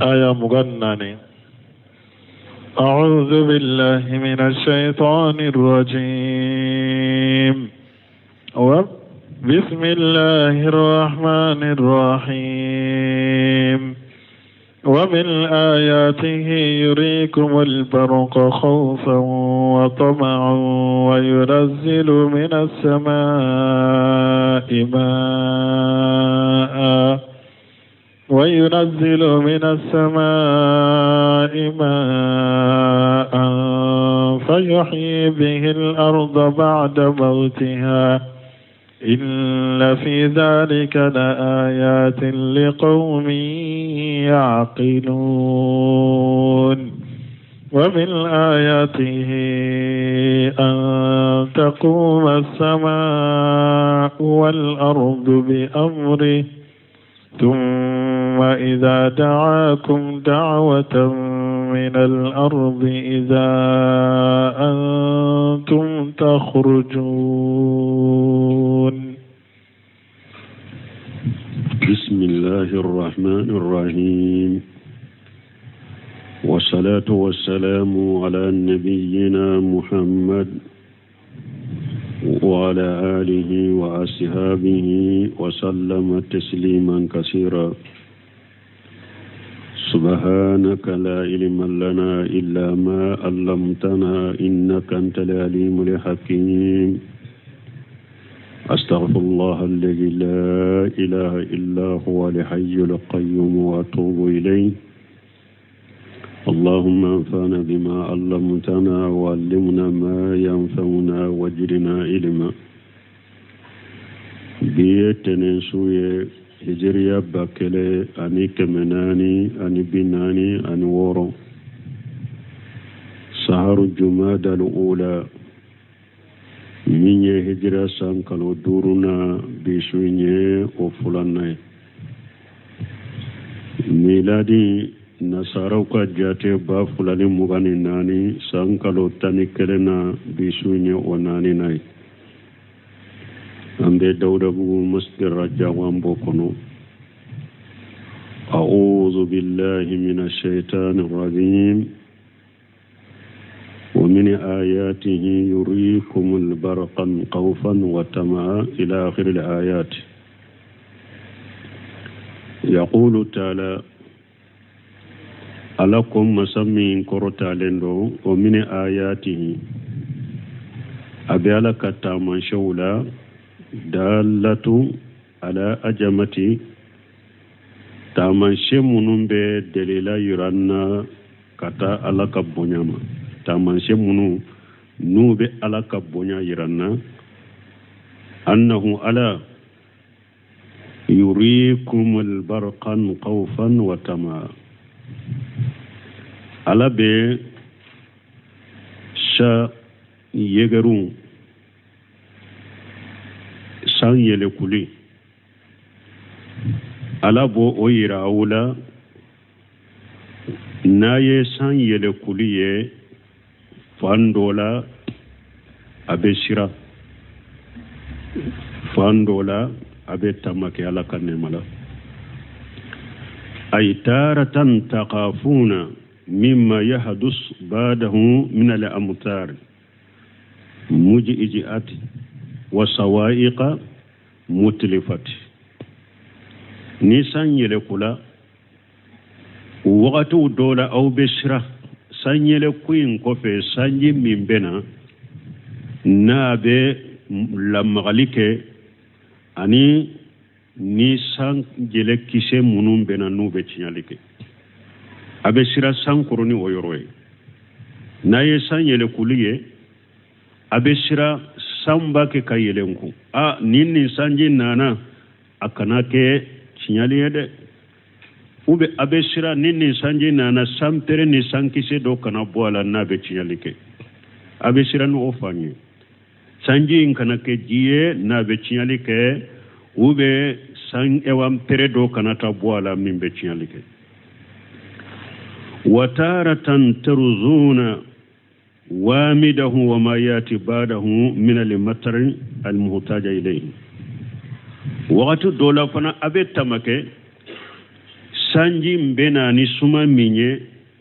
آية مغناني. أعوذ بالله من الشيطان الرجيم. بسم الله الرحمن الرحيم. ومن آياته يريكم البرق خوفا وطمعا وينزل من السماء ماء فيحيي به الأرض بعد موتها إن في ذلك لآيات لقوم يعقلون. ومن آياته أن تقوم السماء والأرض بأمره ثم إذا دعاكم دعوة من الأرض إذا أنتم تخرجون. بسم الله الرحمن الرحيم، والصلاة والسلام على نبينا محمد وعلى آله وأصحابه وسلم تسليما كثيرا. سبحانك لا علم لنا إلا ما علمتنا إنك أنت العليم الحكيم. أستغفر الله الذي لا إله إلا هو الحي القيوم وأتوب إليه. اللهم انفعنا بما علمتنا وعلمنا ما ينفعنا وزدنا علما. بيتنا سوية هجريا باكلي أني كمناني أني بناني أني ورو سهر جماد الأولى من هجرة سانكالو دورنا بسويني وفلاني ميلادي nasaraw ka jate ba fulani mugani nani sankalo tani kelena bisunya onani nai ambe dawda bugu masjid raja wambo kono. a'udhu billahi minash shaitanir rajim. wa min ayatihi yurikumul barqan khawfan wa tamaa ila akhiril ayat. yaqulu ta'ala alakum masami korota lendo o mine ayatihi abi ala kata man shawla dalatu ala ajamati taman shemunun be delila yuranna kata ala kabonyama taman shemunu nube ala kabonya yuranna annahu ala yurikumul barqan khawfan wa tamaa. ala be sha yegaru san yele kuli ala bo o yira awula na ye san yele kuli ye fandola abe shira fandola abe tamake ala kanemala ay taratan taqafuna مما يحدث بعده من الأمطار مجئجئات وسوائق متلفات نيسان يلكولا وقت دولا أو بشرة سان يلكوين كوفي سانجي من بنا نابي لمغاليك أني نيسان يلكيسي منون بنا نوبي تناليك abe sira sankuruni oyoroye na ye san yele kuliye abe sira samba ke kayelenku a ninni sanji nana akana ke signaliye de ube abe sira ninni sanji nana sampere ni sankise do kana boala na be signalike abe sira no ofanye sanji kana ke jiye na be signalike ube san ewam pere do kana ta boala min be signalike. وتارة ترزون وامده وما ياتي بعده من المطر المحتاج إليه وقت دولا فنا أبي تمكي sanji mbena ni suma minye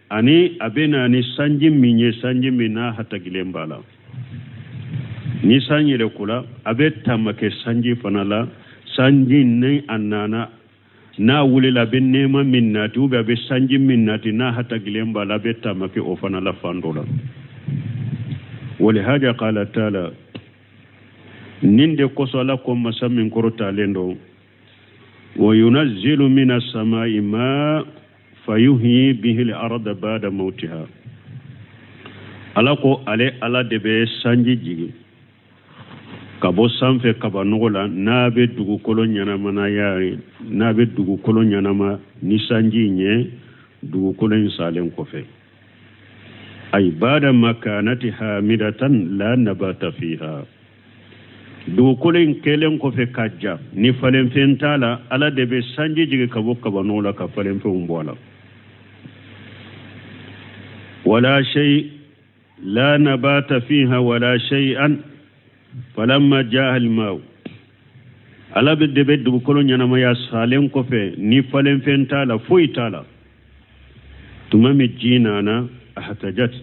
ani abena ni sanji minye sanji mina hatagilembala ni sanji le kula abe tamake sanji fanala sanji ne annana na wulila be nema minnati ube abe sanji minnati na hatagilembala be tamake o fanala fandola ولهذا قال تعالى نند قصلا كم مسمين كرتا لندو وينزل من السماء ماء فيحيي به الأرض بعد موتها alako ale ala de be sanji jigi kabo sanfe kaba nogola na be dugu kolo nyanama na yari na be dugu kolo nyanama ni sanji nye dugu kolo insalen kofe ay bada makanatiha midatan la nabata fiha dugu kolo kelen kofe kajja ni falen fentala ala de be sanji jigi kabo kaba nogola ka falen fe umbola wala shay لا نبات فيها ولا شيئا فلما جاء الماء ala be debe dugu kolo ñanama ya salen kofe ni falen fen tala foyi tala tuma mi jinana ahtajat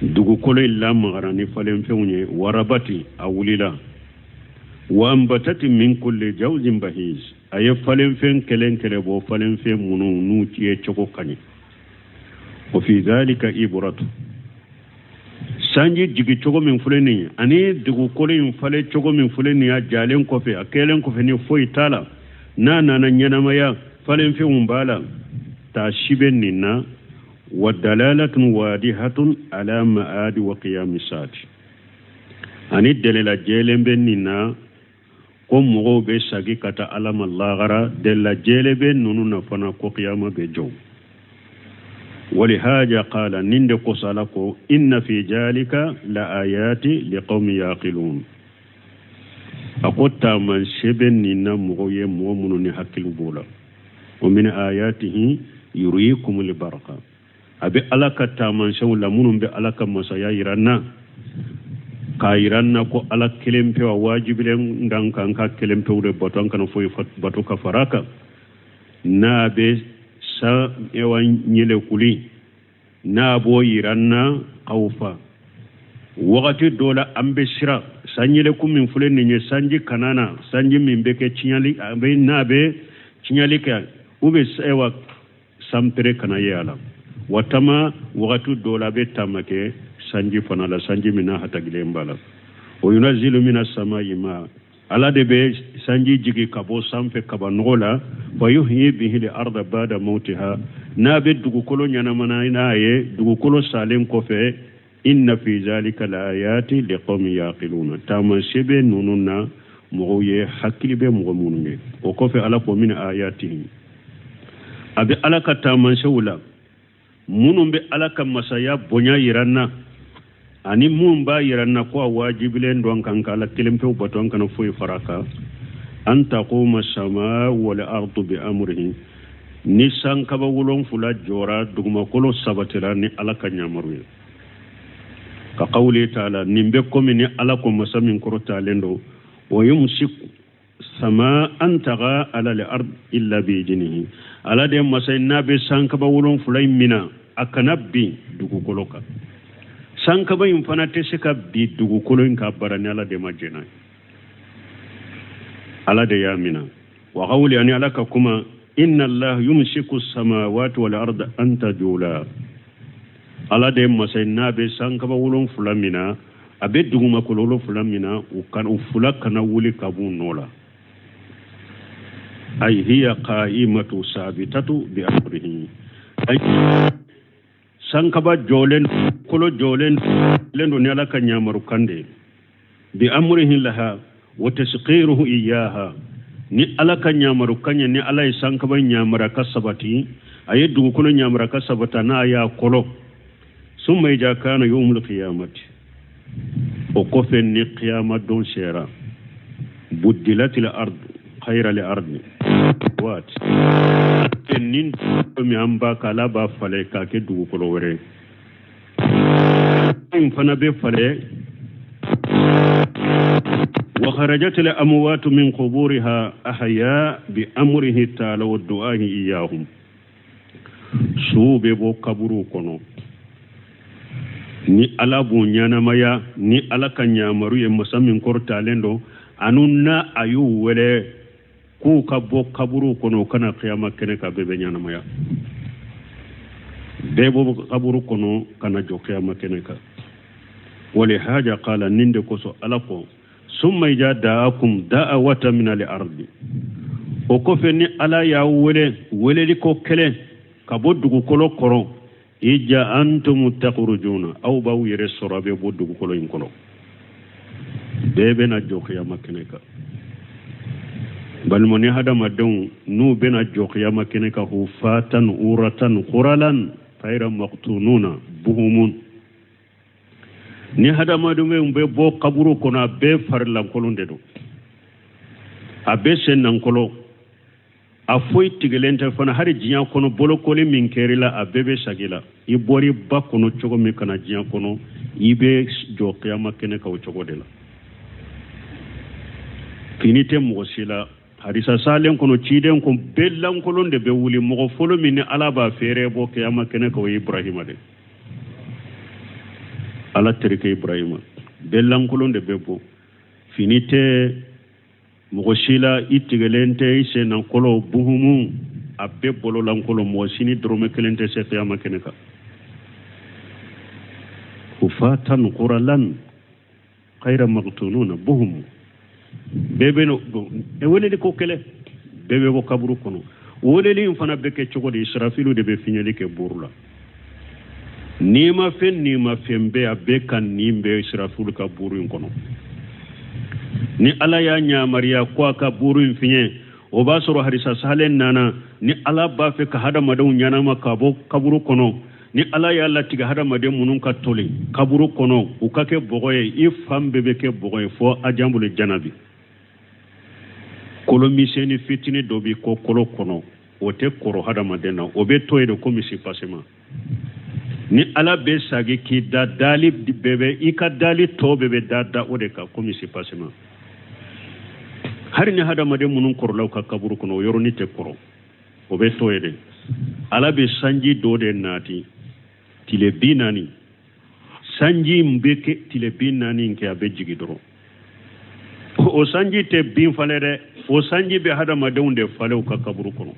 dugu kolo illa magara ni falen fenye warabati awulila wa ambatati min kulli jawzin bahiz ay falen fen kelen kele bo falen fen munu nu ci choko kani wa fi dhalika ibratu sanji jigi cogo min fuleni ani dugu kolo in fale cogo min fuleni ya jalen kofe akelen kofe ni foyi tala na nyanamaya falen fe umbala ta shiben ninna wa dalalatun wadihatun ala maadi wa qiyamisati ani delela jelembe ninna ko mogo be sagi kata alama lagara della jelebe nunu na fana ko qiyama be jow ولهذا قال نند قصالكو إن في ذلك لآيات لقوم يعقلون أقول من شبن ننا مغوية مؤمن حق البولا ومن آياته يريكم البركة أبي ألاك تامن شو لمن بألاك مسايا يرانا كايرانا كو ألاك كلم في واجب لهم كان كلم في بطن كانوا في بطوك فراكا نابي sa ewan nyele kuli na bo yiranna qawfa wakati dola ambe sira sanyele kumin fulen ni sanji kanana sanji min beke chinyali abe nabe chinyali ka ube ewa sampere kana yala watama wakati dola be tamake sanji fanala sanji mina hatagile mbala o yunazilu minas samai ma ala de be sanji jigi kabo samfe kaba nola wa yuhyi bihi al-ardha ba'da mawtiha na be dugu kolo nyanamana inaye dugu kolo salen kofe inna fi zalika la-ayati liqawmin yaqiluna tama shebe nununa moye hakili be mo mununge o kofe ala ko min ayatihi abi ala ka tama shawla munumbe ala ka masaya bonya yiranna ani mun ba yiranna ko wajibilen don kan kala kelempe baton kan foyi faraka an taquma as-samaa wal ardu bi amrihi ni sankaba wulon fula jora duguma kolo sabatira ni alaka nyamaru ka qawli ta'ala nimbe ko min alako masamin korota lendo wa yumsik samaa an taga ala al-ard illa bi jinihi ala de masay nabe sankaba wulon fula mina akanabbi dugu koloka sankaba in fana te sika bi dugu kolo in ka barani ala de majena ala de yamina wa qawli ani alaka kuma inna allah yumsiku as-samawati wal arda an tajula ala de masay nabe sankaba wulon fulamina abe dugu makolo fulamina ukan ufula kana wuli kabun nola ay hiya qa'imatu sabitatu bi amrihi ay sankaba jolen kolo jolen lendo ne ala kan nyamaru kande bi amrihi laha wa tasqiruhu iyaha ni ala kan nyamaru kanya ni ala sankaba nyamara kasabati ayedu kolo nyamara kasabata na ya kolo summa ija kana yawmul qiyamati o kofen ni qiyama don shera buddilatil ard khayra li ardi wat nin mi amba kala ba fale ka ke dugu kolo wore in fana be fale وخرجت الأموات من قبورها أحياء بأمره تعالى والدعاء إياهم سوبي بو كبرو كنو ni ala bu nyanamaya ni ala ka nyamaru ye masamin korta lendo anunna ayu wele ku ka bo kaburu kono kana qiyama kene ka bebe nyanamaya bebo kaburu kono kana jo qiyama kene ka wali haja qala ninde ko so ala ko summa ijadaakum da'awata min al-ardi o ko fenni ala ya wele li ko kele ka boddugo kolo koro ija antum taqrujuna aw baw yere sorabe boddugo kolo in kolo bebe na jokiya makineka balmoni hada madon nu bena jokiya makineka hu fatan uratan quralan khayra maqtununa buhumun ni hada madume umbe bo kaburu kona be farlan kolonde do abe sen nan kolo a foyi tigelente fana hari jinya kono bolo koli min kerila a bebe sagila i bori ba kono cogo mi kana jinya kono i be jo qiyama kene ka o cogo de la finite mo sila hadisa salen kono ciden ko bellan kolonde be wuli mo folo min ala ba fere bo qiyama kene ka o ibrahima de ala terike ibrahima bellan kolonde be bo finite mo sila itigelente ise nan kolo buhumu abbe bolo lan kolo mo sini drome kelente se qiyama keneka hufatan quralan khayra maqtununa buhum bebe no e woni ko kele bebe ko kaburu kono wole li fana beke chogo de israfilu de be finyeli ke burla nima fembe abbe kan nimbe israfilu ka buru kono ni ala ya nyamariya ko ka buru finye o ba soro hadisa salen nana ni ala ba fe ka hada madaw nyana ma ka bo kaburu kono ni ala ya Allah tiga hada made munun ka tole kaburu kono u ka ke bogoye i fambe be ke bogoye fo ajambul janabi kolo miseni fitini dobi ko kolo kono o te koro hada madena o be toyde ko misi pasema ni ala be sagi ki da dalib di bebe i ka dali to bebe dada o de ka ko misi pasema har ni hada made munun korlaw ka kaburu kono yoro ni te koro o be toyde ala be sanji dode nati tile binani sanji mbeke tile binani nke abe jigi doro o sanji te bin falere o sanji be hada madeunde fale ka kaburu kono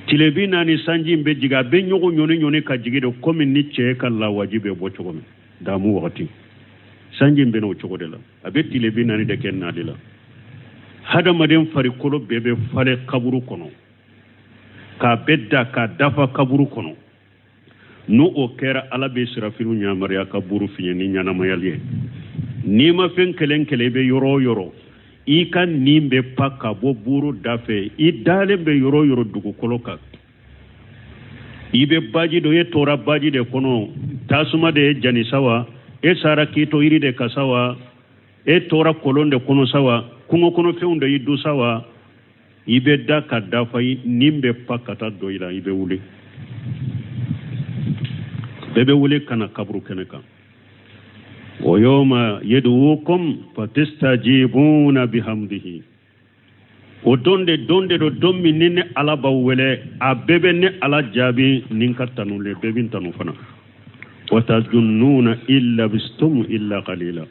tile binani sanji mbe jiga be nyogo nyoni ka jigi do komi ni che kala wajibe bo chogo damu wakati sanji mbe no chogo de la abe tile binani de ken nadila hada madem fari kolo bebe fale kaburu kono ka bedda ka dafa kaburu kono no o kera ala be sirafilu nyamariya kaburu finye ni nyana mayalye ni ma fen kelen be yoro i kan nimbe paka bo buru dafe i dale be yoro dugu koloka ibe baji do ye tora baji de kono tasuma de jani sawa e sara kito iri de kasawa e tora kolonde kono sawa kungo kono feunde yidu sawa ibe daka dafa nimbe paka ta doila ibe wuli bebe wuli kana kabru keneka wa yawma yad'ukum fatastajibuna bihamdihi o donde do dommi nene ala bawwele a bebe ne ala jabi ninka tanule bebin tanu fana wa tazunnuna illa bistum illa qalila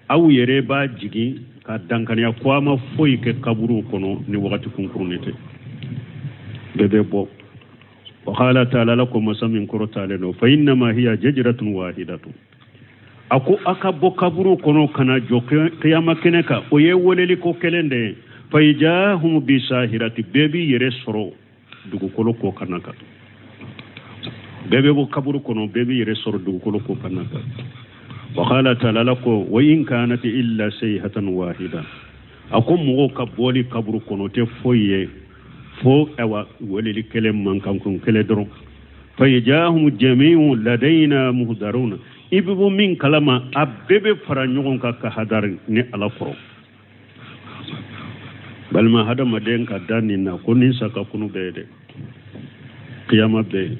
aw yere ba jigi ka dankaniya kwama foyi ke kaburu kono ni wakati kunkurunete bebe bo wa qala ta'ala lakum masamin kurtaleno fa inna ma hiya jajratun wahidatun ako akabo kaburu kono kana joke qiyama keneka o ye woleli ko kelende fayjahum bi sahirati bebi yere soro dugu kolo ko kanaka bebe bo kaburu kono bebi yere soro dugu kolo ko kanaka wa qala ta'ala lako wa in kanat illa sayhatan wahida ako mo ka boli kaburu kono te foye fo ewa woleli kelem mankan kun kele dron fayjahum jami'u ladaina muhdaruna ibu min kalama abebe fara nyogon ka hadar ni ala foro balma hada maden ka dani na koni saka kunu bede qiyama be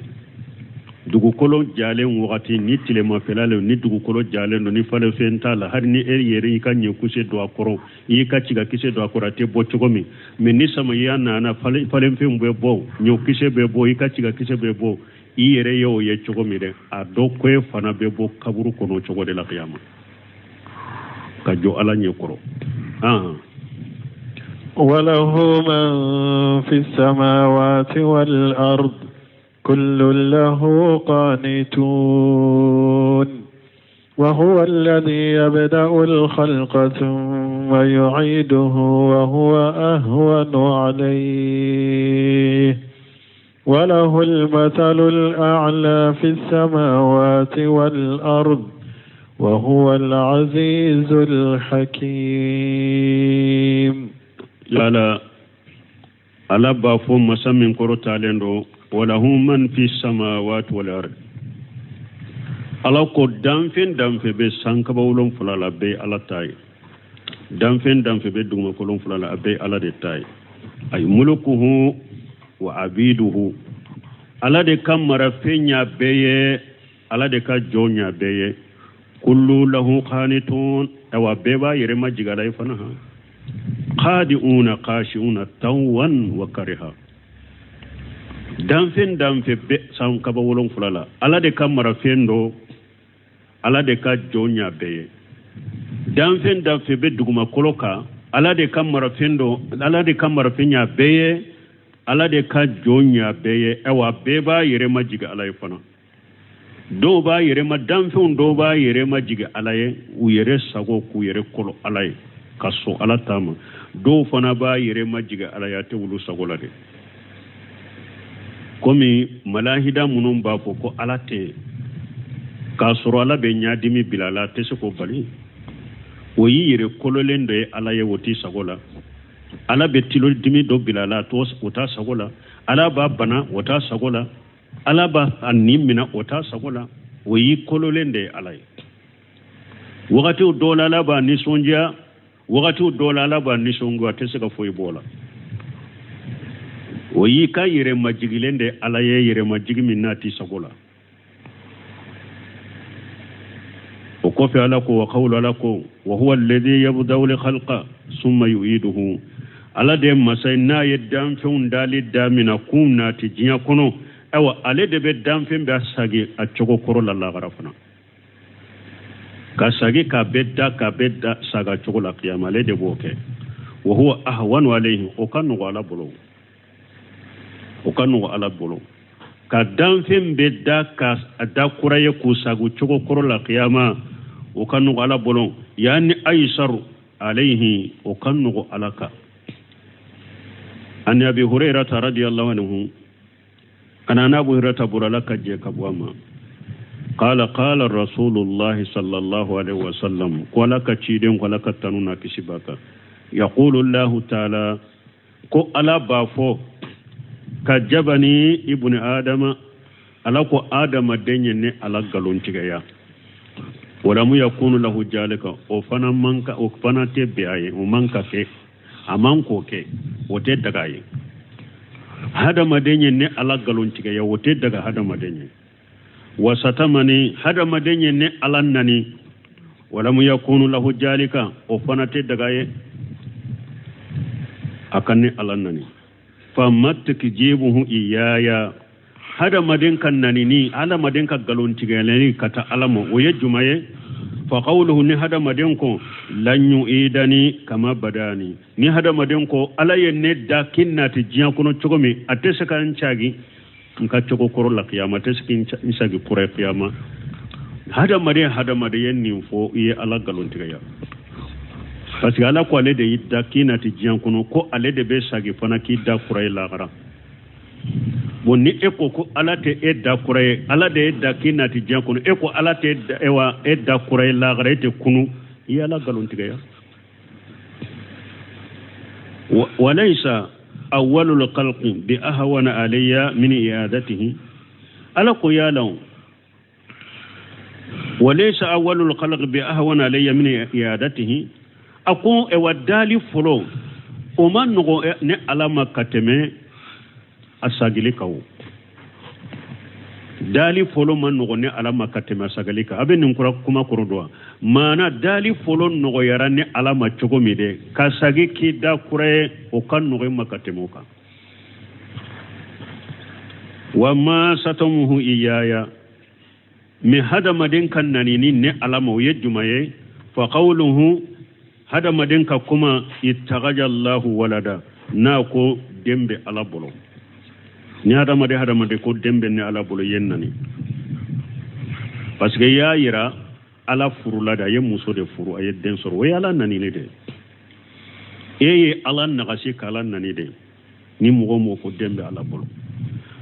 dugukolo jalen wakati ni tilema felale ni dugukolo jalen ni fale fentala har ni yere ka nye kuse do akoro yi ka ciga kise do akoro te bo cogomi mais ni sama yana na fale fe mbe bo nyo kise be bo yi ka ciga kise be bo yi yere yo ye cogomi de a do ko fana be bo kaburu kono cogo de la qiyama ka jo ala nye koro وله من في السماوات والأرض كل له قانتون وهو الذي يبدأ الخلق ثم يعيده وهو أهون عليه وله المثل الأعلى في السماوات والأرض وهو العزيز الحكيم لا ألا بافو مسمين كروتا لندو وله من في السماوات والأرض ala ko danfen be sanka bawlon fulala be ala tay danfen be duma kolon fulala be ala de tay ay mulukuhu wa abiduhu ala de kamara fenya beye ala de ka jonya beye kullu lahu qanitun awa beba yere majigala ifana ha qadiuna qashiuna tawan wa kariha danfen be sanka bawlon fulala ala de kamara fendo ala de ka jonya beye danfen be duguma koloka ala de kamara fendo ala de kamara fenya beye ala de ka jonya beye ewa beba yere majiga ala yefana do ba yere ma danfen do ba yere majiga ala ye u yere sago ku yere kolo ala ye kaso ala tama do fana ba yere majiga ala ya te wulu sago la de komi malahida munun ba ko ala te ka soro ala be nyaadimi bilala te se ko bali o yi yere kololen de ala ye woti sagola ala be tilo dimi do bilala to wota sagola ala ba bana wota sagola ala ba animina wota sagola o yi kololen de ala ye wakati o dola ala ba nisonja wakati o dola ala ba nisonga te se ka foyi bola o yi ka yere majigilen de ala ye yere majigimi nati sagola وكفي لكم وقول لكم وهو الذي يبدأ الخلق ثم يعيده على دم مسينا يدام فون دالي دامنا كومنا تجيا كنو أو على دم فين بساجي أتشوكو كرولا الله غرفنا كساجي كبدا ساجا تشوكولا قيام على دبوكه وهو أهون عليه وكانوا على بلو كدام فين بدا كدا كراي كوساجو تشوكو كرولا قياما وكانوا على بلون يعني أيسر عليه وكانوا علىك أن أبي هريرة رضي الله عنه أنا أبو هريرة برلك جيك أبواما قال رسول الله صلى الله عليه وسلم ولك تشيدين ولك تنونا كسباك يقول الله تعالى كو على بافو كجبني ابن آدم على كو آدم ديني على قلون تغيا ولم يكون له ذلك وفنا منك وفنا تبعي ومنك كي أمانكو كي وتدقاي هذا مديني ني على قلون تغيا وتدقا هذا مديني وستمني هذا مديني ني على نني ولم يكون له ذلك وفنا تدقاي أكني على نني فمتك جيبه إيايا hada madin kan nanini ala madin ka galon tigalani kata alamo waye jumaye fa qawluhu ni hada madin ko lan yuidani kama badani ni hada madin ko ala yenne da kinnati jiya kuno chogomi atese kan chagi nka chogo koro la qiyama atese kin chagi kure qiyama hada madin yenni fo ye ala galon tigaya parce que ala ko ale de yidda kinnati jiya kuno ko ale de be sagi fana ki da kure la gara bonni eko ko ala te edda kuray ala de edda kinati jankunu eko ala te ewa edda kuray la garete kunu yala galon tigaya walaysa awwalul khalqi bi ahwana alayya min iadatihi ala ko yalaw walaysa awwalul khalqi bi ahwana alayya min iadatihi akon e wadali folo o man no ne alama kateme asagili kaw dali folo man no ne ala makate masagalika abe nin kura kuma kurodwa mana dali folo no yarane ala ma chogo mi de kasagi ki da kure o kan no makate moka wa ma satamuhu iyaya mi hada madin kan nanini ne ala ma yejjumaye fa qawluhu hada madin ka kuma ittagaja Allah walada na ko dembe ala bolo ni hada made ko dembe ne ala bolo yennani parce que ya yira ala furula da ye muso de furu ay den sor way ala nani ne de eye ala nagasi kala nani de ni mo ko dembe ala bolo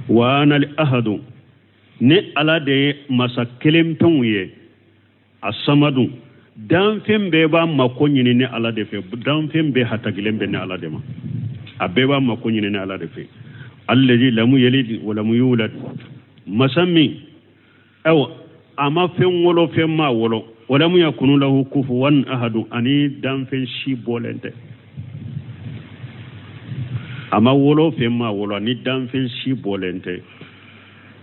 wa ana al ahadu ne ala de masa kelem tonye asamadu dan fembe ba makonni ne ala de fe dan fembe hatagilembe ne ala de ma abeba makonni ne ala de fe الذي لم يلد ولم يولد مسمي أو أما فين ولو فين ما ولو ولم يكن له كفوا أحد أني دام فين شي بولنت أما ولو فين ما ولو أني دام فين شي بولنت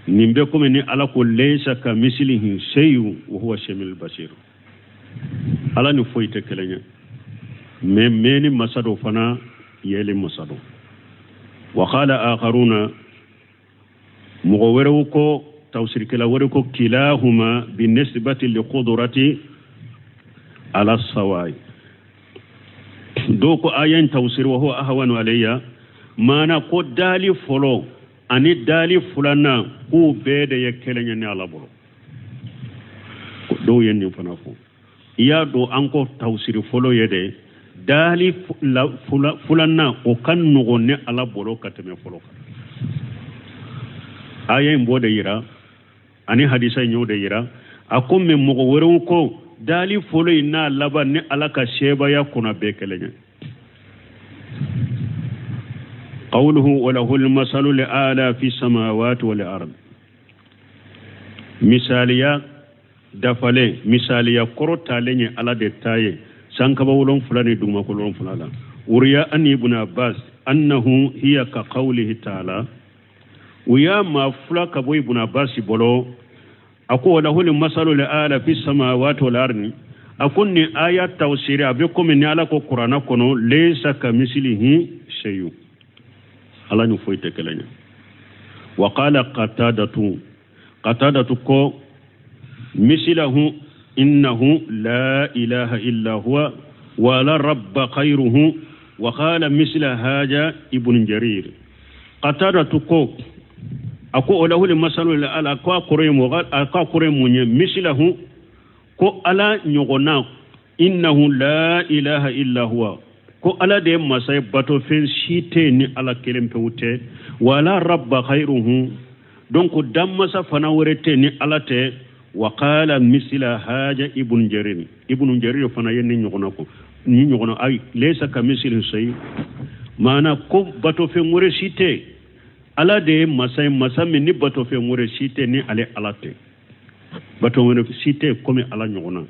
نمبكم إني على كل ليس كمثله شيء وهو السميع البصير على نفويت كلنا مين مسدو فنا يلي مسدو وقال آخرون مغوروكو توسير كلا وركو كلاهما بالنسبة لقدرة على السواء دوكو آيان توسير وهو أهون عليا ما نقول دالي فلو أني دالي فلانا هو بيد يكلن يني على بلو دو يني فنافو يا دو أنكو توسير فلو يدي dali fulanna o kan nugonne ala bolo kateme folo aya mbode yira ani hadisa nyode yira akum me mogo woro ko dali folo ina laba ne ala ka sheba ya kuna bekelenya qawluhu wa lahu al-masalu li'ala fi samawati wal ard misaliya dafale misaliya korota lenye ala de taye sankaba wolon fulani duma ko lon fulala uriya an ibn abbas annahu hiya ka qawlihi ta'ala wiya ma fulaka boy ibn abbas bolo ako wala hul masalu la ala fi samawati wal ardi akunni ayat tawsiri abikum ni ala ko qur'ana kono laysa ka mislihi shay'un ala ñu foy tekelanya wa qala qatadatu ko mislahu إنه لا إله إلا هو ولا رب خيره وقال مثل هذا ابن جرير قتادتكو أكو له المثل على أكو كريم وقال أكو كريم مثله كو ألا نغنا إنه لا إله إلا هو كو ألا دي مساي باتو فين شيتين على كلمة وته ولا رب خيره دونك دم مسا فناورتين على ته وقال مثل هذا ابن جرير فانا يني نغنako ni ñogono ay lesa ka misil sey mana ko bato fe ngure cité ala de masay masami ni bato fe ngure cité ni ale alate bato ngure cité comme ala ñogona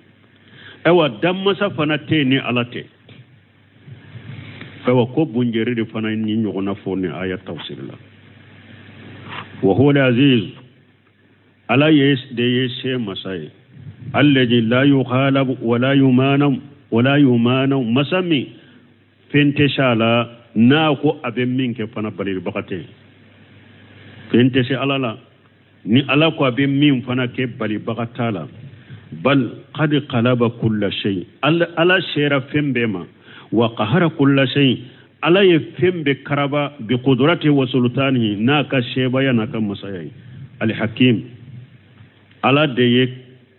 ewa damma sa fana te ni alate ewa ko bunjeri de fana ni ñogona fo ni ayat tafsir la wa huwa al-aziz ala yes de yeshe masai alladhi la yukhalab wala yumana masami fente shala na ko aben minke fana balil bakate fente se alala ni ala ko aben min fana ke bali bakatala bal qad qalaba kull shay ala shera fembema wa qahara kull shay ala ye fembe karaba bi qudrati wa sultanihi na ka sheba yana kan masai al hakim ala de ye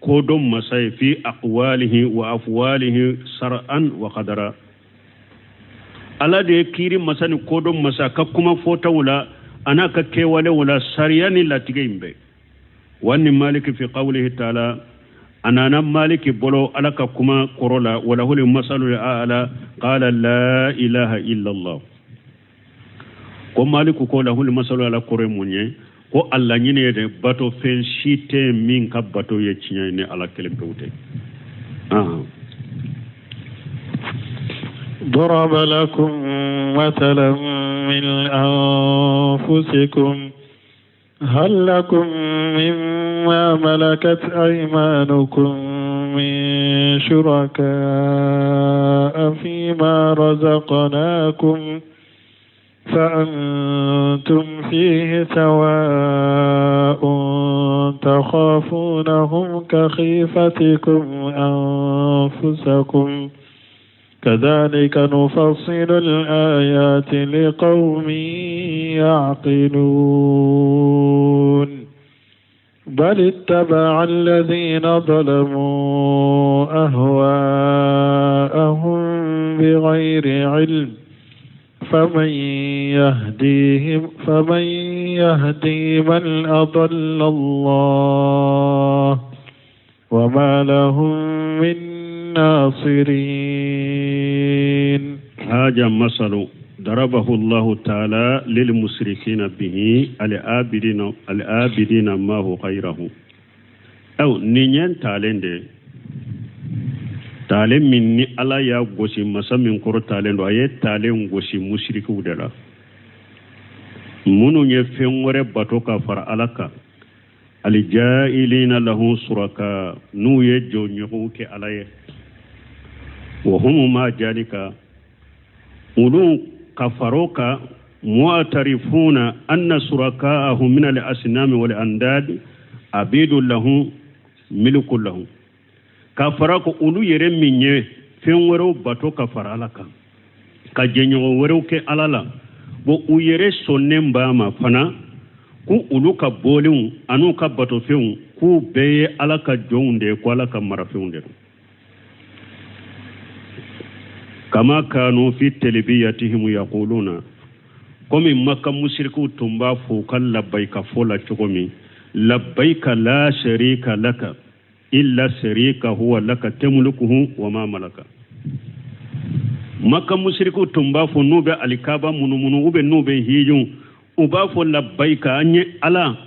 kodon masai fi aqwalihi wa afwalihi sar'an wa qadara ala de kiri masani kodon masa ka kuma fota wala ana ka kewale wala sariyani latigimbe wani maliki fi qawlihi ta'ala anana maliki bolo ala ka kuma korola wala hul masalu ala qala la ilaha illa allah ko maliku ko la hul masalu ala kore munye ko alla nyine de bato fen shite min ka bato ye cinya ne ala kelem pewte ضرب لكم مثلا من أنفسكم هل لكم مما ملكت أيمانكم من شركاء فيما رزقناكم فأنتم فيه سواء تخافونهم كخيفتكم أنفسكم كذلك نفصل الآيات لقوم يعقلون بل اتبع الذين ظلموا أهواءهم بغير علم فمن يهدي من أضل الله وما لهم من ناصرين. هذا مثل ضربه الله تعالى للمشركين به الآبدين ما هو غيره أو نين تالين دي تالين مني ألا يا غوشي مسا من كورو تالين وآيه تالين غوشي مشرك ودلا منو يفين وربطو كفر ألكا الجائلين له سركا نو يجو نيوكي عليه وهم ما ذلك أولو كفروك معترفون أن سركاءهم من الأصنام والأنداد عبيد له ملك له كفرك أولو يرمي فين ورو باتو كفر لك كجنيو ورو كي ألالا بو يري سنن باما فنا ku ulu ka boliw anu ka bato few ku beye ala ka jonde ko ala ka marafewnde kama kanu fi talbiyatihim yaquluna komi makka mushriku tumba fu kal labbaika fola chokomi labbaika la sharika laka illa sharika huwa laka tamlikuhu wa ma malaka makka mushriku tumba fu nube alikaba munumunu ube nube hijun ubafo labbaika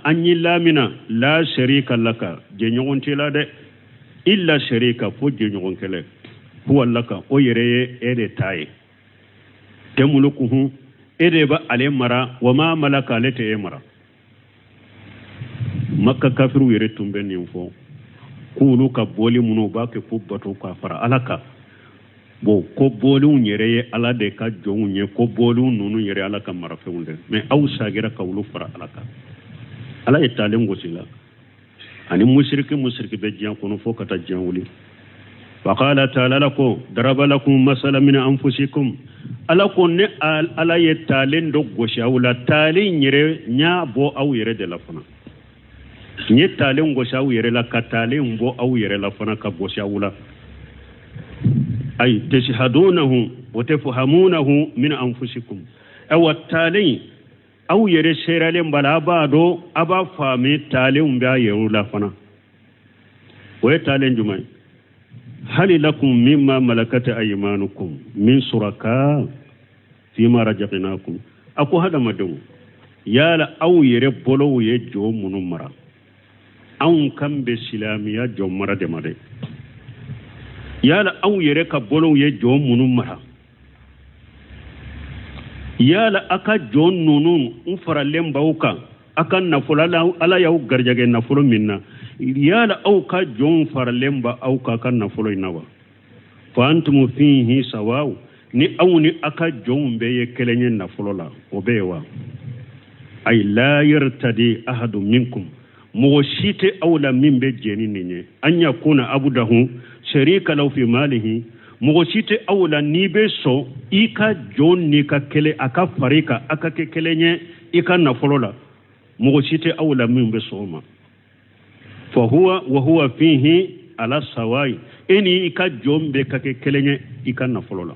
anyi lamina la sharika laka jenyon tela de illa sharika fo jenyon kele huwa laka o yere ede taye temulukuhu ede ba ale mara wa ma malaka lete e mara makka kafiru yere tumbe ni fo kulu ka boli munu ba ke kubbato ka fara alaka bo ko bolu nyere ala de ka jonye ko bolu nunu yere ala ka mara feunde me aw sagira ka wulu fara alaka ala etalen gosila ani mushriki be jian kono fo kata jian wuli wa qala ta'ala lako daraba lakum masala min anfusikum ala ko ne ala yetalen do gosha wala talen yere nya bo aw yere de la fana nye talen gosha aw yere la katalen bo aw yere la fana ka gosha wala أي تشهدونه وتفهمونه من أنفسكم أو التالي أو يرسل لهم بلا بعض أبا فامي تالي بها يرولا فنا ويتالي جمعي هل لكم مما ملكت أيمانكم من شركاء فيما رزقناكم أكو هذا مدعو يالا أو يربولو يجو منمرا أو كم بسلامية جو مرد مرد yala aw yere ka bolon ye jo munum mara yala aka jon nunun faralem bawka aka nafula ala yaw garjage nafulo minna yala aw ka jon faralem ba aw ka kan nafulo inawa fa antum fihi sawaw ni aw ni aka jon be ye kelenye nafulo la obewa ay la yartadi ahadu minkum موشيت أولا من بجيني نيني أن يكون أبوده شريك له في ماله موشيت أولا نيبسو إيكا جون نيكا كلي أكا فريكا أكا كلي إيكا نفرولا موشيت أولا من بسوما وهو فيه على السواي إني إيكا جون بكا كلي إيكا نفرولا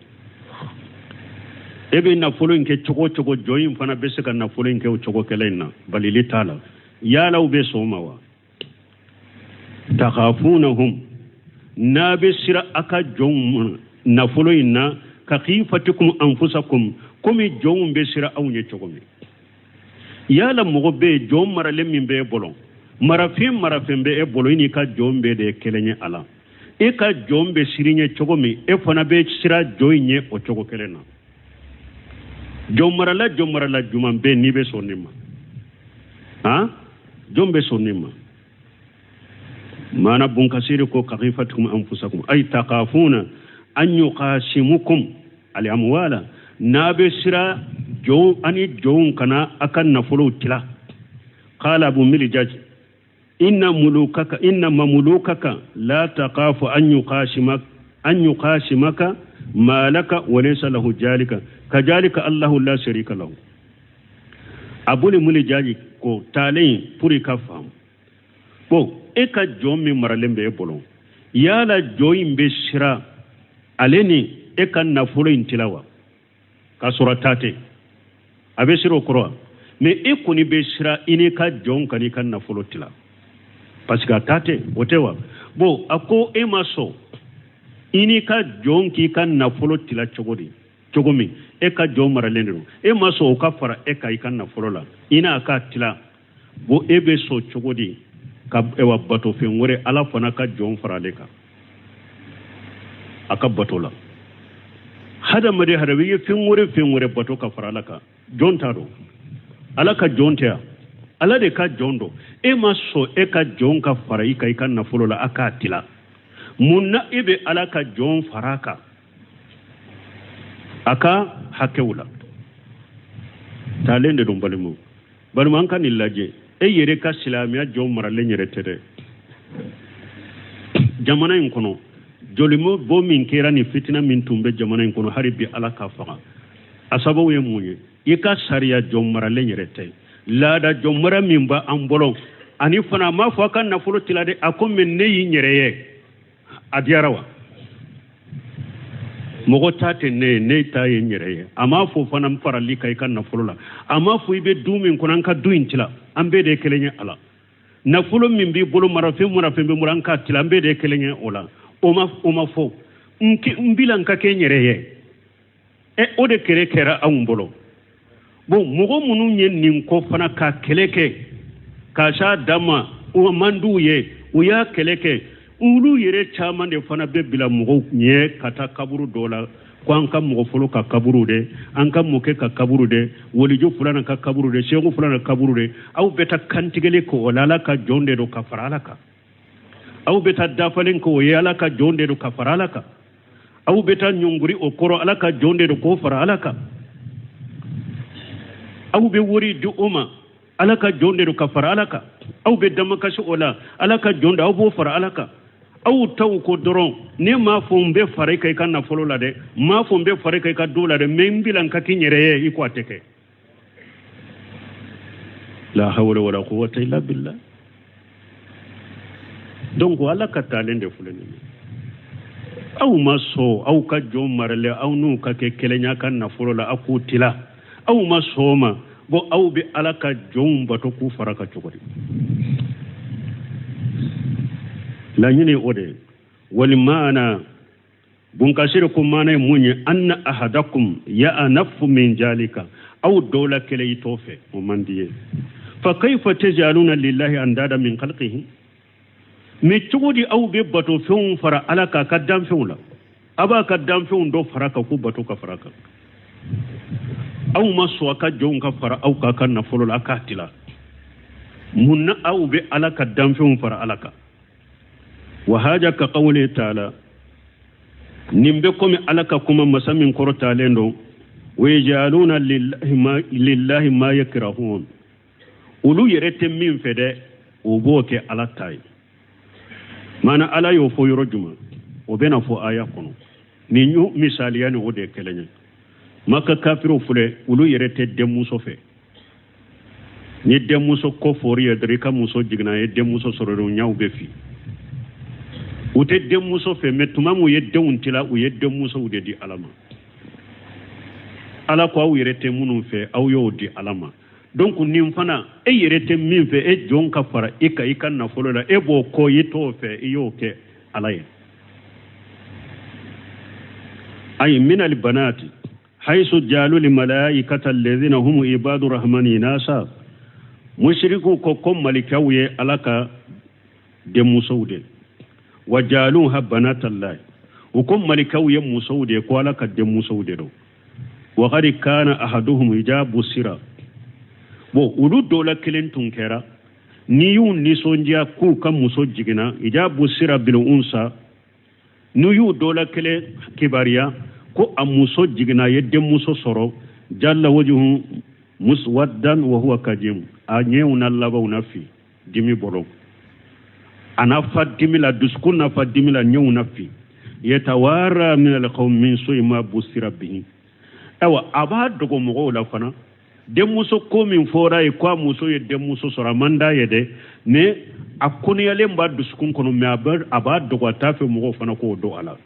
ebe nafolo nke choko joyin fana besika nafolo nke choko kelena balili tala يالا وبسوموا تخافونهم نابسر أكا جون نفلوينا كخيفتكم أنفسكم كمي جون بسر أو نيتشوكمي يالا مغبي جون مرالم من بي بولون مرافين بي بولويني كا جون بي دي كيليني ألا إكا جون بسريني تشوكمي إفنا بي سرا جويني أو تشوكو كيلينا جون مرلا جمان بي نيبي سونيما ها jombe sonnima mana bunkasiri ko kaqifatukum anfusakum ay taqafuna an yuqasimukum al amwala nabe sira jo ani jo kana akan nafulu tila qala abu miljaj inna mamlukaka la taqafu an yuqasimaka malaka wa laysa lahu jalika kajalika Allahu la sharika lahu abuli miljaj ko talin puri ka fam bo e ka jo mi maralembe bolon yala joyin be sira aleni e kan nafulu intilawa ka suratate abe siro koro me e kuni be sira ini ka jon kan kan nafulu tila parce que tate otewa bo ako e maso ini ka jon ki kan nafulu tila chogomi e ka jon maralendro e maso o ka fara e ka kan nafulu la ina ka tila bo e be so chogodi ka ewa bato fe ngore ala fana ka jon fara leka aka bato la hada made hadawi fe ngore bato ka fara laka jon tado ala ka jon ta ala de ka jondo e maso e ka jon ka fara ika kan na fulo la aka tila munna ibe ala ka jon faraka aka hakewula talende dum balimu an kan illaje e yere ka silamiya jon marale nyere tede jamana in kono jolimo bo min kera ni fitina min tumbe jamana in kono haribi ala ka faga asabo ye munye ika sariya jon marale nyere te lada jon mara min ba an bolon ani fana ma fo kan na fulo tilade akom men ne yi nyere ye adiarawa mogo tate ne ta ye nyere ye ama fo fana fara lika kan na fulo la ama fo ibe dumin konan ka duin tila ambe de kelenye ala na fulo min bi bolo marafin be muranka tila ambe de kelenye ola oma fo mbila nka ke nyere ye e o de kere kera awumbolo bo mogo munu nyen nin ko fana ka keleke ka sha dama o mandu ye o ya keleke ulu yere chama de fana be bila mogo nye kata kaburu dola ko an ka mogo folo ka kaburu de an ka moke ka kaburu de wolijo fulana ka kaburu de shegu fulana kaburu de aw beta kantigele ko olala ka jonde do ka farala ka aw beta dafalen ko yala ka jonde do ka farala ka aw beta nyunguri o koro ala ka jonde do ko farala ka aw be wori du uma ala ka jonde do ka farala ka aw be damaka shi ola ala ka jonde aw bo farala ka aw taw ko doron ne ma fo mbe fare kay kan na folo la de ma fo mbe fare kay ka dola de membilan ka kinyere ye iko ateke la hawla wala quwwata illa billah donc wala ka talende fulani aw maso aw ka jom marale aw nu ka ke kelenya kan na folo la akutila aw masoma bo aw bi alaka jom bato ku faraka chokori la nyine ode wal maana bunkashire ko maana munye anna ahadakum ya anafu min jalika aw dawla kele itofe o mandiye fa kayfa tajaluna lillahi andada min khalqihi mi chugudi aw be bato fun fara alaka kaddam fun la aba kaddam fun do faraka ku bato ka faraka aw maso ka jon ka fara aw ka kan na folo la katila munna aw be alaka kaddam fun fara alaka وهذا كقوله تعالى نمبكم على كما مسمين كرتالندو ويجعلون لله ما يكرهون ولو يرتم من فده وبوك على تاي مانا على يوفو يرجما وبين فو آية كنو نيو مثاليان ودي كلنين مكا كافرو فله ولو يرتم دموسو فيه ni demuso ko fori yadrika muso jigna e demuso sororo nyaaw be fi ute demuso fe metumamu yedde untila u yedde muso ude di alama ala ko aw yerete munum fe aw yodi alama donc nim fana e yerete min fe e jonka fara ika na folola e bo ko yito fe yoke alaye ay min al banati haythu jalu lil malaikati alladhina hum ibadu rahmani nasa mushriku ko kom malikawiye alaka demuso ude wajaluha banatallahi ukum malikawiye muso ude ko alaka demuso ude do wa qad kana ahaduhum ijabu sira bo ulu dola kelen tunkera niyu nisondiya ku ka muso jigina ija busira bil unsa niyu dola kele kibariya ko a muso jigina yedde muso soro jalla wajhu muswaddan wa huwa kajim a nyewna laba nafi dimi bolo ana fadimi la duskuna fadimi la nyewna fi yatawara min alqawm min su'ma busira bihi awa aba dogo mo la fana demuso ko min fora e kwa muso ye demuso sora manda yede ne akuni yale mba duskun kono me aba dogo tafe mo fana ko do ala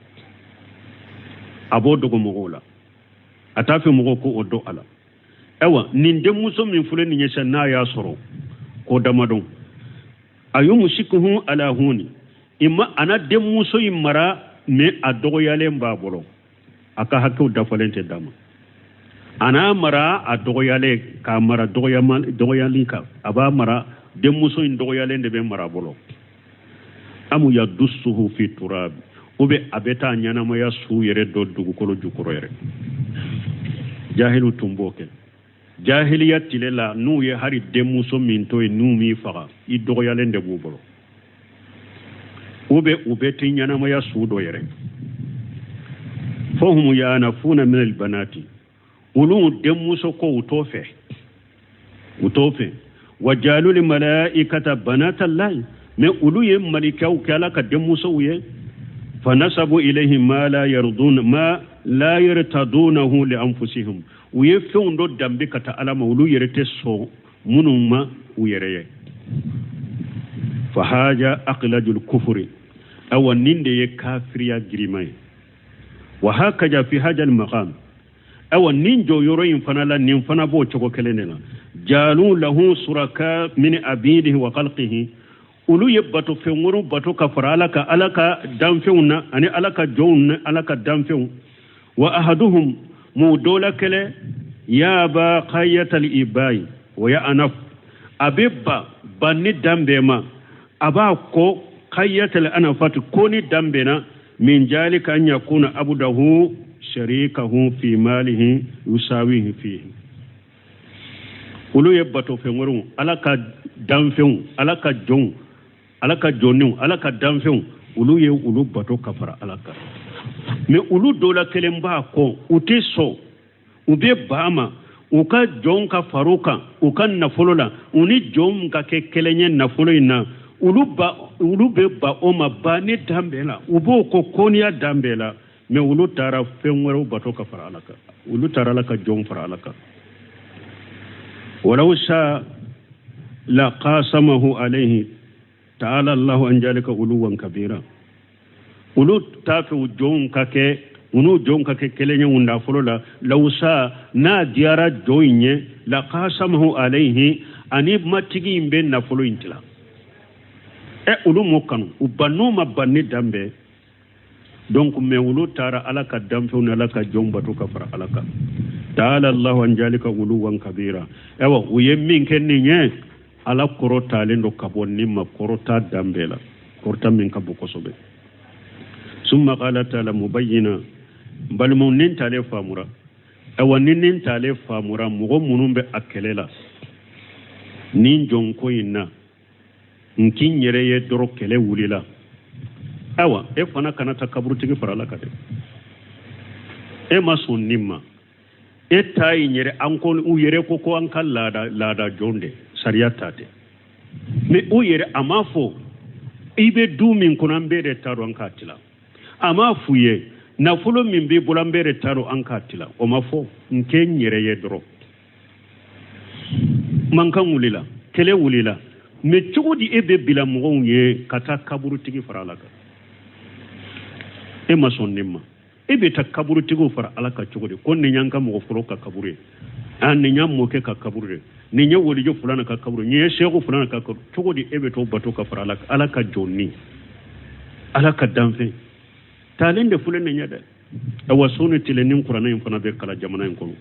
abo dogo mo la atafe mo ko do ala awa nin demuso min fule ni nyesha na ya soro ko damadon ayu mushikuhu ala huni imma ana demuso imara me adogo yale mba bolo aka hakku dafalente dama ana mara a dogoyale ka mara dogoyali ka aba mara demuso in dogoyale ndebe mara bolo amu ya dussuhu fi turab ube abeta nyana ma ya su yere do dugu kolo jukuro yere jahilu tumboke jahiliya tilela nu ye hari demuso min to e nu mi faga I dogoyale ndebu bolo ube tin nyana ma ya su do yere fahum yanafuna min albanati ulu demuso ko utofe wajalu lil malaikata banata llahi me ulu ye malikau kala ka demuso ye fanasabu ilayhi ma la yartadunahu li anfusihim uye fewndo dambe kata alama ulu yerete so munuma uyereye fahaja aqlajul kufri aw ninde ye kafiriya girimay wa hakaja fi hajal maqam awa ninjo yoro yin fana la nin fana bo chogo kelene la jalu lahu suraka min abidihi wa khalqihi ulu yebbato fenguru bato kafara alaka damfeuna ani alaka jowna alaka damfeu wa ahaduhum mudola kele ya ba qayatal ibai wa ya anaf abibba banni dambema aba ko qayatal anafat koni dambena min jalika an yakuna abudahu sharikahu fi malihi yusawihi fihi ulu yebbato fenguru alaka damfeu alaka jon alaka jonu alaka damfeu ulu ye ulu bato kafara alaka me ulu dola kelemba ko utiso ube bama uka jon ka faruka uka nafolola uni jom ka ke kelenye nafolo ina ulu be ba o ma ba ni dambela ubo ko konia dambela me ulu tara fengwero bato ka fara alaka ulu tara alaka jom fara alaka walau sha la qasamahu alayhi ta'ala Allah an jalika uluwan kabira ulu tafu jom kake unu jom kake kelenya unda folola lausa na diara joinye la qasamahu alayhi ani matigi imbe na folo intila ulu mokanu ubanu mabani dambe donc me ulu tara alaka damfu na alaka jomba to kafara alaka ta'ala Allah an jalika uluwan kabira ewa uyemmin kenni nye ala korota lendo kabonni ma korota dambela korta min kabu kosobe summa qala ta'ala mubayyina bal munin tale famura ewa nin tale famura mugo munumbe akelela nin jonko inna nkin yere ye doro kele wulila awa e fana kana takaburu tigi farala kade e masun nimma e tayi nyere ankon u yere ko an kan lada jonde sariyata te me u yere amafo ibe dumin kunan bere taro an katila amafu ye na fulo min be bulan bere taro an katila o mafo nken yere ye doro man kan wulila kele wulila me chugudi ebe bila mo ye kata kaburu tigi farala ka e mason nimma ebe ta kaburu tigo fara alaka chugudi kon ni nyanka mo furo ka kabure an ni nyam mo ke ka kabure ni nyawoli jo fulana ka kabure ni shego fulana ka kabure chugudi ebe to bato ka fara alaka jonni alaka damfe talende fulene nyada e wasone tilenin qur'ana en fana be kala jamana en kono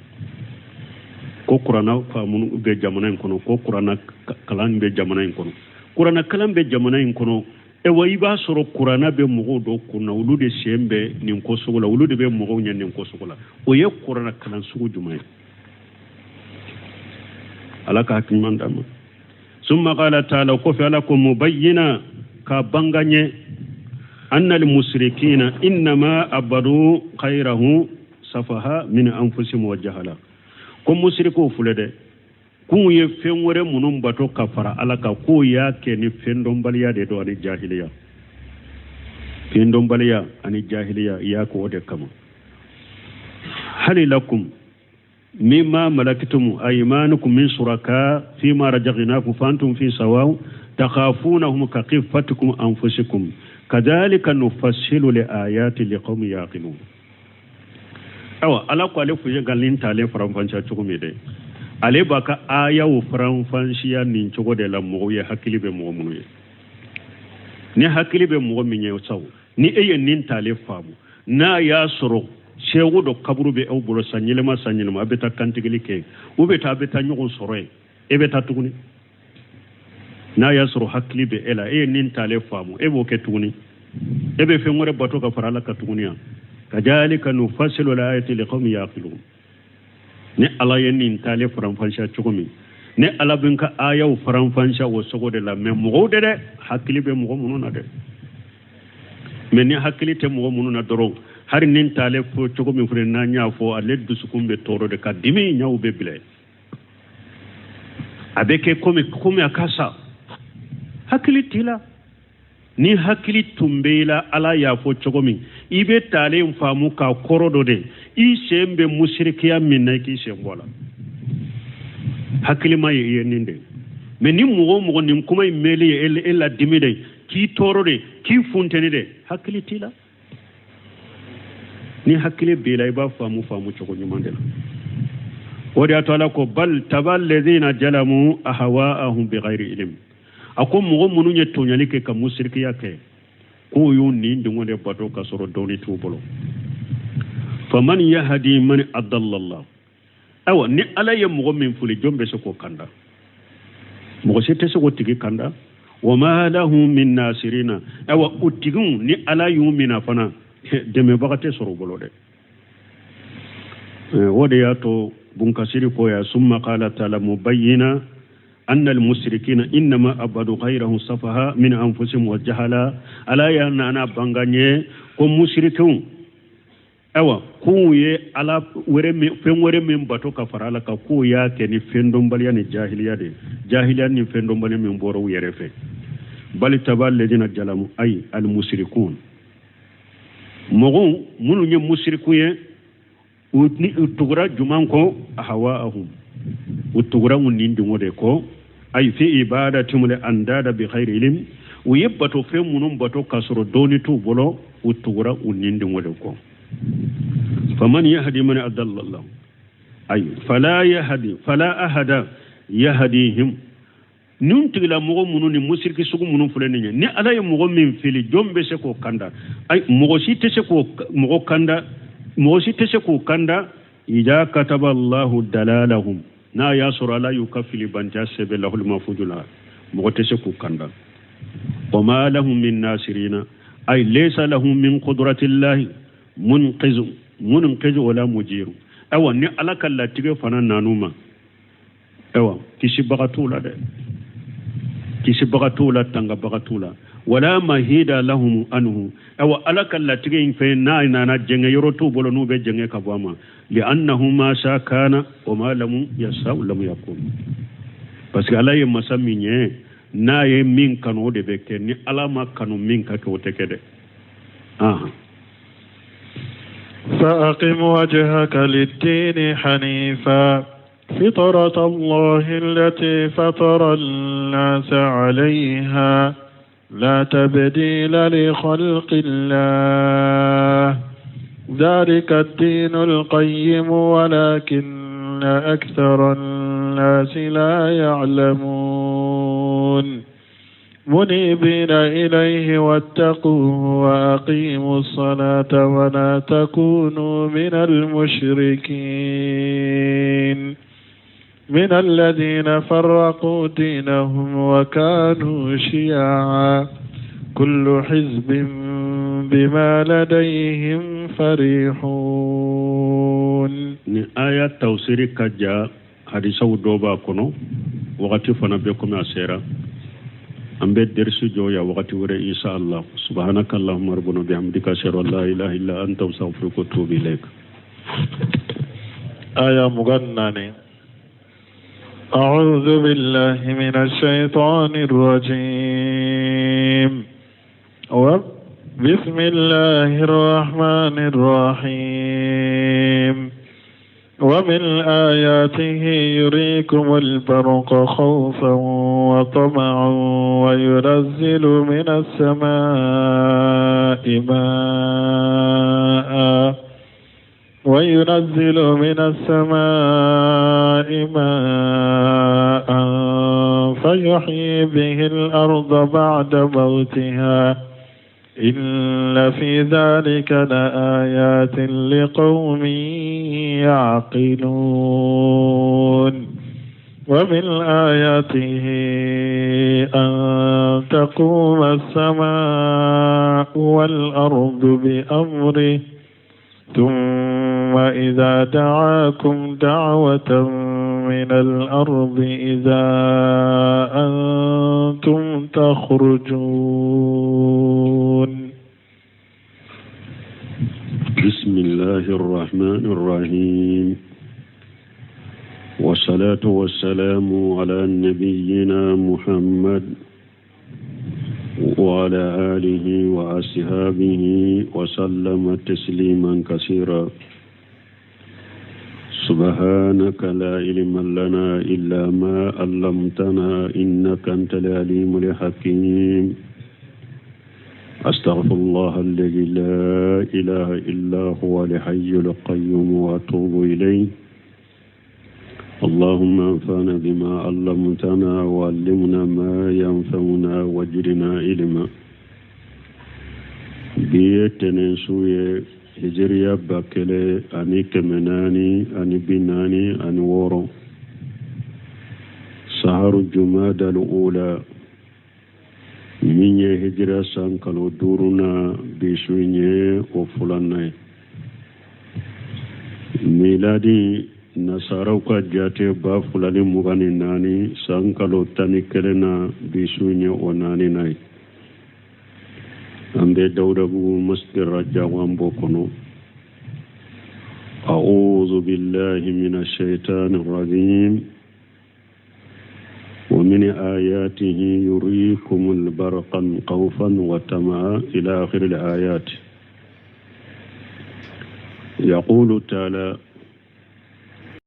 ko qur'ana fa mun be jamana en kono ko qur'ana kalan be jamana en kono qur'ana kalan be jamana en kono e wayi ba soro qur'ana be mo do kunna wulude sembe nin ko sogola wulude be mo nyen nin ko sogola o ye qur'ana kalan sugu jumay alaka hakiman dama ثم قال تعالى كفي لكم مبينا كبنغني أن المشركين إنما أبدوا خيره سفها من أنفسهم وجهلا كم مشركوا فلده كم يفنور منهم باتو كفر على كو ياكني فندم بليا دو أني جاهلية فندم بليا أني جاهلية ياكو ودكما هل لكم مما ملكتم أيمانكم من شركاء فيما رزقناكم فأنتم في سواء تخافونهم كخيفتكم أنفسكم كذلك نفصل الآيات لقوم يعقلون أو على قال فوجي غالين تالي فرانفانشا تشومي دي علي باكا آية وفرانفانشيا نينچوغو دي لا موغي حكيلي بي موغو منوي ني حكيلي بي موغو مني وساو ني اي نين تالي فامو نا يا سرو شيغو دو كبرو بي او بولو سانيلما بيتا كانتيغلي كي وبيتا بيتا نيغو سوروي اي بيتا تغني na ya suru hakili be ela nin tale famu bo ke tuni be fe ngore bato ka farala ka tuniya kajalika nufassilu alayati liqawmin yaqilun ne ala nin tale faran fansha chukumi ne ala bin ka ayaw faran fansha wo sogo de la même mo de hakili be mo mununa de men ne hakili te mo mununa doro har nin tale fo chukumi fure na nya fo ale dusukumbe toro de ka dimi nyaw be bile abeke komi akasa hakili tila ni hakili tumbela ala ya fo chogomi ibe tale mfamu ka korodo de i sembe mushrikiya minna ki sembola hakili may yeninde mais ni mugo nim kuma meli ella dimide ki toro de ki funteni de hakili tila ni hakili bela iba famu chogomi mandela wadi atala ko bal tabal ladina jalamu ahwaahum bighairi ilm akom mugo munu nye tonyalike ka musirki yake ko yuni ndingonde bato ka soro doni tubolo faman yahdi man adallallah awa ni ala ye mugo min fuli jombe se ko kanda mugo se tese ko tigi kanda wama lahu min nasirina awa utigun ni ala yumina fana deme bagate soro bolo de wode yato bunkasiri ko ya summa qala ta'ala mubayyina أن المشركين إنما أبدوا غيرهم صفها من أنفسهم وجهلا ألا يانا بانغاني كم مشركون أوا كوي على ورمي فين ورمي باتو كفرالا كويا كني فندم بالياني جاهلية ني فندم بالياني من بورو يرفع بل تبال الذين جلموا أي المشركون مغون منو ني مشركوين وتغرا جمانكو أهواءهم وتغرا ونين دمودكو ay fi ibadatum li andada bi khairi ilm ويبتو في منهم بتو كسر دوني تو بلو وتورا ونين دمودكو فمن يهدي من أضل الله أي فلا أحد يهديهم ننتي لا مغو منو ني مسركي سوغو منو فلاني ني الا يمغو من فيلي جومبي سكو كاندا اي مغو سي تسكو مغو كاندا مغو سي تسكو كاندا اذا كتب الله دلالهم نا ياسر لا يكفل بنجاس بالله المفوض لا مغو تسكو كاندا وما لهم من ناصرين اي ليس لهم من قدرة الله منقذ ولا مجير او ني الا كلا تيغي فنا نانوما ايوا كيشي بغاتولا ده كيشي بغاتولا تانغا بغاتولا ولا مهيدا لهم انه او الك اللاتين فينا انا جنگ يروتو بولو نو be جنگ كباما لانه ما شاء كان وما لم يشاء لم يكن parce que Allah yema saminye na ye min kanu de be ken ni alama kanu min ka ko tekede فأقم وجهك للدين حنيفا فطرة الله التي فطر الناس عليها لا تبديل لخلق الله ذلك الدين القيم ولكن أكثر الناس لا يعلمون منيبين إليه واتقوه وأقيموا الصلاة ولا تكونوا من المشركين من الذين فرقوا دينهم وكانوا شيعا كل حزب بما لديهم فرحون آية توسير كجا hadisaw doba kono wakati fana be comme asera ambe dersu joya wakati wure insha Allah subhanaka allahumma rabbana bihamdika ashhadu an la ilaha illa anta astaghfiruka wa atubu ilaik aya mugannani أعوذ بالله من الشيطان الرجيم بسم الله الرحمن الرحيم ومن آياته يريكم البرق خوفا وطمعا وينزل من السماء ماء فيحيي به الأرض بعد موتها إن في ذلك لآيات لقوم يعقلون ومن آياته أن تقوم السماء والأرض بأمره ثم إذا دعاكم دعوة من الأرض إذا أنتم تخرجون بسم الله الرحمن الرحيم والصلاة والسلام على نبينا محمد وعلى آله وأصحابه وسلم تسليما كثيرا سبحانك لا علم لنا إلا ما علمتنا إنك أنت العليم الحكيم أستغفر الله الذي لا إله إلا هو الحي القيوم وأتوب إليه اللهم انفعنا بما علمتنا وعلمنا ما ينفعنا وزدنا علما بيتنا سوية هجريا باكلي أني كمناني أني بناني أني ورو سهر الجماد الأولى من هجرة سانكالو دورنا بسويني وفلاني ميلادي nasaraw ka jate ba fulani mugani nani sankalo tani kelena bisunya onani nai ambe dawda bu masjid rajawan bokono a'udhu billahi minash shaitanir rajim wa min ayatihi yuriikumul barqan khawfan wa tamaa ila akhir al ayat yaqulu ta'ala